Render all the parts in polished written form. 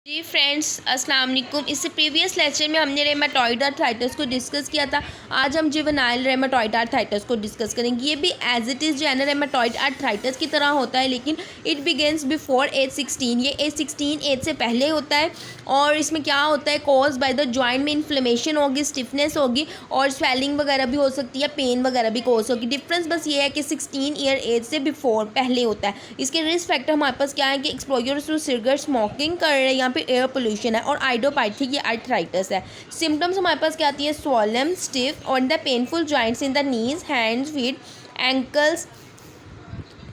जी friends, अस्सलाम वालेकुम। इससे प्रीवियस लेक्चर में हमने रेमाटॉइड आर्थराइटिस को डिस्कस किया था। आज हम जुवेनाइल रेमाटॉइड आर्थराइटिस को डिस्कस करेंगे। ये भी एज इट इज़ जो है ना रेमाटॉइड आर्थराइटिस की तरह होता है, लेकिन इट बिगेंस बिफोर एज 16। ये एज 16 एज से पहले होता है। और इसमें क्या होता है, कॉज बाय द जॉइंट में इन्फ्लेमेशन होगी, स्टिफनेस होगी और स्वेलिंग वगैरह भी हो सकती है, पेन वगैरह भी कॉज होगी। डिफरेंस बस ये है कि 16 ईयर एज से बिफोर पहले होता है। इसके रिस्क फैक्टर हमारे पास क्या है कि एक्सपोजर टू सिगरेट, स्मोकिंग कर रहे हैं, यहाँ पे एयर पोल्यूशन है, और आइडियोपैथिक ये आर्थराइटिस है। सिम्टम्स हमारे पास क्या आती है, स्वॉलम, स्टिफ और the painful joints in the knees, hands, feet, ankles,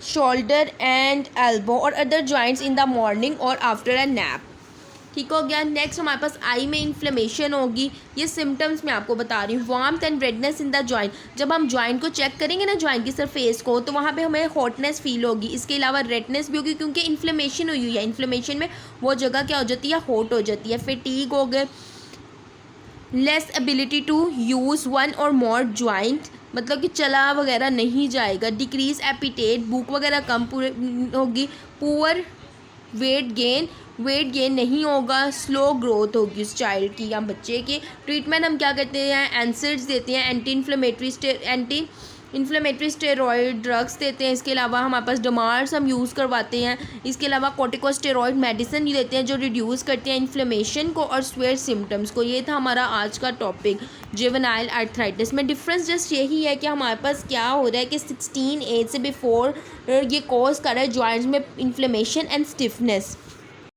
shoulder and elbow और other joints in the morning और आफ्टर अ नैप। ठीक हो गया। नेक्स्ट हमारे पास आई में इन्फ्लेमेशन होगी। ये सिम्टम्स मैं आपको बता रही हूँ। Warmth and redness in the joint, जब हम जॉइंट को चेक करेंगे ना, जॉइंट की सरफेस को, तो वहाँ पे हमें हॉटनेस फील होगी। इसके अलावा रेडनेस भी होगी, क्योंकि इन्फ्लेमेशन हुई है। इन्फ्लेमेशन में वो जगह क्या हो जाती है, हॉट हो जाती है। फटीग हो गए, less ability to use one or more joint, मतलब कि चला वगैरह नहीं जाएगा। डिक्रीज एपिटेट, भूख वगैरह कम होगी। पुअर वेट गेन नहीं होगा। स्लो ग्रोथ होगी उस चाइल्ड की या बच्चे की। ट्रीटमेंट हम क्या करते हैं, एनसिड्स देते हैं, एंटी इन्फ्लेमेटरी स्टेरॉयड ड्रग्स देते हैं। इसके अलावा हमारे पास डमार्स हम यूज़ करवाते हैं। इसके अलावा कॉर्टिकोस्टेरॉयड मेडिसिन देते हैं जो रिड्यूस करते हैं इन्फ्लेमेशन को और स्वेयर सिम्टम्स को। ये था हमारा आज का टॉपिक जुवेनाइल आर्थराइटिस में। डिफरेंस जस्ट यही है कि हमारे पास क्या हो रहा है कि 16 एज से बिफोर ये कॉज कर रहा है जॉइंट्स में इन्फ्लेमेशन एंड स्टिफनेस।